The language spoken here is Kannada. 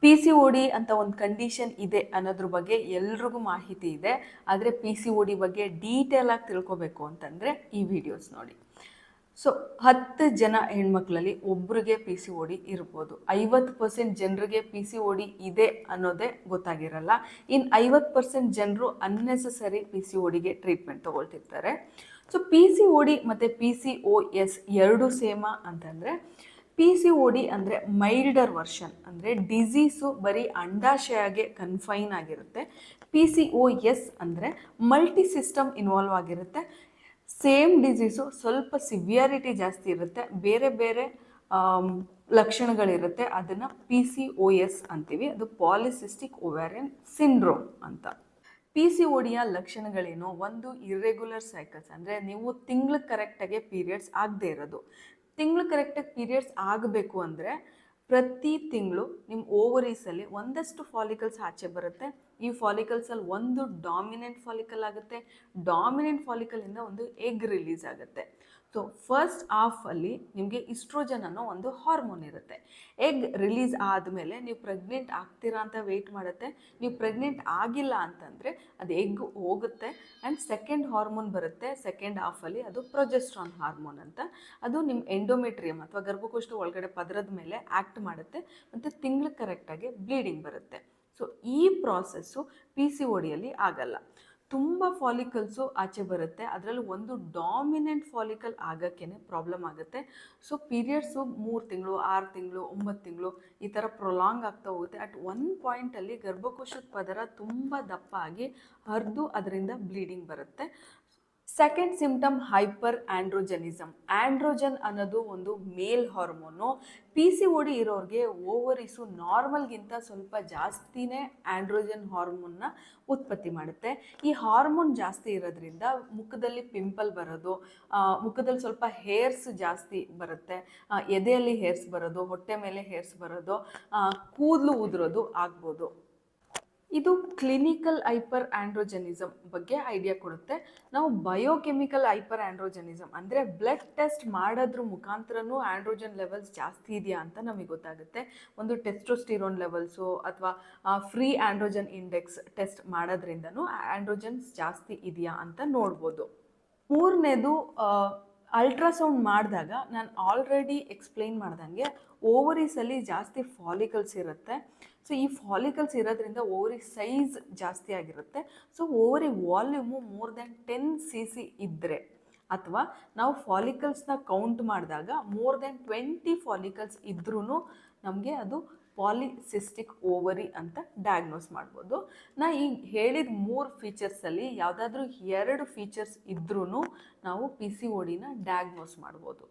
ಪಿ ಸಿ ಒ ಡಿ ಅಂತ ಒಂದು ಕಂಡೀಷನ್ ಇದೆ ಅನ್ನೋದ್ರ ಬಗ್ಗೆ ಎಲ್ರಿಗೂ ಮಾಹಿತಿ ಇದೆ. ಆದರೆ ಪಿ ಸಿ ಒ ಡಿ ಬಗ್ಗೆ ಡೀಟೇಲಾಗಿ ತಿಳ್ಕೊಬೇಕು ಅಂತಂದರೆ ಈ ವಿಡಿಯೋಸ್ ನೋಡಿ. ಸೊ 10 ಜನ ಹೆಣ್ಮಕ್ಳಲ್ಲಿ ಒಬ್ರಿಗೆ ಪಿ ಸಿ ಒ ಡಿ ಇರ್ಬೋದು. 50% ಜನರಿಗೆ ಪಿ ಸಿ ಒ ಡಿ ಇದೆ ಅನ್ನೋದೇ ಗೊತ್ತಾಗಿರಲ್ಲ. ಇನ್ನು 50% ಜನರು ಅನ್ನೆಸೆಸರಿ ಪಿ ಸಿ ಒ ಡಿಗೆ ಟ್ರೀಟ್ಮೆಂಟ್ ತೊಗೊಳ್ತಿರ್ತಾರೆ. So P C O D ಮತ್ತು ಪಿ ಸಿ ಒ ಎಸ್ ಎರಡೂ ಸೇಮಾ ಅಂತಂದರೆ, ಪಿ ಸಿ ಒ ಡಿ ಅಂದರೆ ಮೈಲ್ಡರ್ ವರ್ಷನ್, ಅಂದರೆ ಡಿಸೀಸು ಬರೀ ಅಂಡಾಶಯಗೆ ಕನ್ಫೈನ್ ಆಗಿರುತ್ತೆ. ಪಿ ಸಿ ಒ ಎಸ್ ಅಂದರೆ ಮಲ್ಟಿ ಸಿಸ್ಟಮ್ ಇನ್ವಾಲ್ವ್ ಆಗಿರುತ್ತೆ. ಸೇಮ್ ಡಿಸೀಸು ಸ್ವಲ್ಪ ಸಿವಿಯಾರಿಟಿ ಜಾಸ್ತಿ ಇರುತ್ತೆ, ಬೇರೆ ಬೇರೆ ಲಕ್ಷಣಗಳಿರುತ್ತೆ. ಅದನ್ನು ಪಿ ಸಿ ಒ ಎಸ್ ಅಂತೀವಿ. ಅದು ಪಾಲಿಸಿಸ್ಟಿಕ್ ಓವ್ಯಾರಿಯನ್ ಸಿಂಡ್ರೋಮ್ ಅಂತ. ಪಿ ಸಿ ಒ ಡಿಯ ಲಕ್ಷಣಗಳೇನು? ಒಂದು, ಇರ್ರೆಗ್ಯುಲರ್ ಸೈಕಲ್ಸ್, ಅಂದರೆ ನೀವು ತಿಂಗ್ಳಿಗೆ ಕರೆಕ್ಟಾಗಿ ಪೀರಿಯಡ್ಸ್ ಆಗದೆ ಇರೋದು. ತಿಂಗಳು ಕರೆಕ್ಟಾಗಿ ಪೀರಿಯಡ್ಸ್ ಆಗಬೇಕು ಅಂದರೆ ಪ್ರತಿ ತಿಂಗಳು ನಿಮ್ಮ ಓವರೀಸಲ್ಲಿ ಒಂದಷ್ಟು ಫಾಲಿಕಲ್ಸ್ ಆಚೆ ಬರುತ್ತೆ. ಈ ಫಾಲಿಕಲ್ಸಲ್ಲಿ ಒಂದು ಡಾಮಿನೆಂಟ್ ಫಾಲಿಕಲ್ ಆಗುತ್ತೆ. ಡಾಮಿನೆಂಟ್ ಫಾಲಿಕಲಿಂದ ಒಂದು ಎಗ್ ರಿಲೀಸ್ ಆಗುತ್ತೆ. ಸೊ ಫಸ್ಟ್ ಹಾಫಲ್ಲಿ ನಿಮಗೆ ಇಸ್ಟ್ರೋಜನ್ ಅನ್ನೋ ಒಂದು ಹಾರ್ಮೋನ್ ಇರುತ್ತೆ. ಎಗ್ ರಿಲೀಸ್ ಆದಮೇಲೆ ನೀವು ಪ್ರೆಗ್ನೆಂಟ್ ಆಗ್ತೀರಾ ಅಂತ ವೆಯ್ಟ್ ಮಾಡುತ್ತೆ. ನೀವು ಪ್ರೆಗ್ನೆಂಟ್ ಆಗಿಲ್ಲ ಅಂತಂದರೆ ಅದು ಎಗ್ ಹೋಗುತ್ತೆ ಆ್ಯಂಡ್ ಸೆಕೆಂಡ್ ಹಾರ್ಮೋನ್ ಬರುತ್ತೆ ಸೆಕೆಂಡ್ ಹಾಫಲ್ಲಿ. ಅದು ಪ್ರೊಜೆಸ್ಟ್ರಾನ್ ಹಾರ್ಮೋನ್ ಅಂತ. ಅದು ನಿಮ್ಮ ಎಂಡೋಮೆಟ್ರಿಯಮ್ ಅಥವಾ ಗರ್ಭಕೋಶ ಒಳಗಡೆ ಪದರದ ಮೇಲೆ ಆ್ಯಕ್ಟ್ ಮಾಡುತ್ತೆ ಮತ್ತು ತಿಂಗ್ಳಿಗೆ ಕರೆಕ್ಟಾಗಿ ಬ್ಲೀಡಿಂಗ್ ಬರುತ್ತೆ. ಸೊ ಈ ಪ್ರಾಸೆಸ್ಸು ಪಿ ಸಿ ಒ ಡಿಯಲ್ಲಿ ಆಗಲ್ಲ. ತುಂಬ ಫಾಲಿಕಲ್ಸು ಆಚೆ ಬರುತ್ತೆ. ಅದರಲ್ಲಿ ಒಂದು ಡಾಮಿನೆಂಟ್ ಫಾಲಿಕಲ್ ಆಗೋಕ್ಕೇ ಪ್ರಾಬ್ಲಮ್ ಆಗುತ್ತೆ. ಸೊ ಪೀರಿಯಡ್ಸು 3 ತಿಂಗಳು, 6 ತಿಂಗಳು, 9 ತಿಂಗಳು ಈ ಥರ ಪ್ರೊಲಾಂಗ್ ಆಗ್ತಾ ಹೋಗುತ್ತೆ. ಅಟ್ ಒನ್ ಪಾಯಿಂಟಲ್ಲಿ ಗರ್ಭಕೋಶದ ಪದರ ತುಂಬ ದಪ್ಪ ಆಗಿ ಹರಿದು ಅದರಿಂದ ಬ್ಲೀಡಿಂಗ್ ಬರುತ್ತೆ. Second symptom hyperandrogenism. Androgen ಅನ್ನೋದು ಒಂದು male hormone. P C O D ಇರೋರಿಗೆ ಓವರೀಸು ನಾರ್ಮಲ್ಗಿಂತ ಸ್ವಲ್ಪ ಜಾಸ್ತಿನೇ ಆಂಡ್ರೋಜನ್ ಹಾರ್ಮೋನ್ನ ಉತ್ಪತ್ತಿ ಮಾಡುತ್ತೆ. ಈ ಹಾರ್ಮೋನ್ ಜಾಸ್ತಿ ಇರೋದ್ರಿಂದ ಮುಖದಲ್ಲಿ ಪಿಂಪಲ್ ಬರೋದು, ಮುಖದಲ್ಲಿ ಸ್ವಲ್ಪ ಹೇರ್ಸ್ ಜಾಸ್ತಿ ಬರುತ್ತೆ, ಎದೆಯಲ್ಲಿ ಹೇರ್ಸ್ ಬರೋದು, ಹೊಟ್ಟೆ ಮೇಲೆ ಹೇರ್ಸ್ ಬರೋದು, ಕೂದಲು ಉದುರೋದು ಆಗ್ಬೋದು. ಇದು ಕ್ಲಿನಿಕಲ್ ಹೈಪರ್ ಆಂಡ್ರೋಜನಿಸಮ್ ಬಗ್ಗೆ ಐಡಿಯಾ ಕೊಡುತ್ತೆ. ನಾವು ಬಯೋಕೆಮಿಕಲ್ ಹೈಪರ್ ಆಂಡ್ರೋಜನಿಸಮ್ ಅಂದರೆ ಬ್ಲಡ್ ಟೆಸ್ಟ್ ಮಾಡೋದ್ರ ಮುಖಾಂತರನೂ ಆಂಡ್ರೋಜನ್ ಲೆವೆಲ್ಸ್ ಜಾಸ್ತಿ ಇದೆಯಾ ಅಂತ ನಮಗೆ ಗೊತ್ತಾಗುತ್ತೆ. ಒಂದು ಟೆಸ್ಟೋಸ್ಟಿರೋನ್ ಲೆವೆಲ್ಸು ಅಥವಾ free androgen index test ಮಾಡೋದ್ರಿಂದನೂ androgens ಜಾಸ್ತಿ ಇದೆಯಾ ಅಂತ ನೋಡ್ಬೋದು. ಮೂರನೇದು, ಅಲ್ಟ್ರಾಸೌಂಡ್ ಮಾಡಿದಾಗ ನಾನು ಆಲ್ರೆಡಿ ಎಕ್ಸ್ಪ್ಲೈನ್ ಮಾಡ್ದಂಗೆ ಓವರೀಸಲ್ಲಿ ಜಾಸ್ತಿ ಫಾಲಿಕಲ್ಸ್ ಇರುತ್ತೆ. ಸೊ ಈ ಫಾಲಿಕಲ್ಸ್ ಇರೋದ್ರಿಂದ ಓವರಿ ಸೈಜ್ ಜಾಸ್ತಿ ಆಗಿರುತ್ತೆ. So ovary volume more than 10 cc ಇದ್ದರೆ, ಅಥವಾ ನಾವು ಫಾಲಿಕಲ್ಸ್ನ ಕೌಂಟ್ ಮಾಡಿದಾಗ ಮೋರ್ ದೆನ್ 20 ಫಾಲಿಕಲ್ಸ್ ಇದ್ರೂ ನಮಗೆ ಅದು ಪಾಲಿಸಿಸ್ಟಿಕ್ ಓವರಿ ಅಂತ ಡಯಾಗ್ನೋಸ್ ಮಾಡ್ಬೋದು. ನಾ ಈಗ ಹೇಳಿದ 3 ಫೀಚರ್ಸಲ್ಲಿ ಯಾವುದಾದ್ರೂ 2 ಫೀಚರ್ಸ್ ಇದ್ರೂ ನಾವು ಪಿ ಸಿ ಒ ಡಿನ ಡಯಾಗ್ನೋಸ್ ಮಾಡ್ಬೋದು.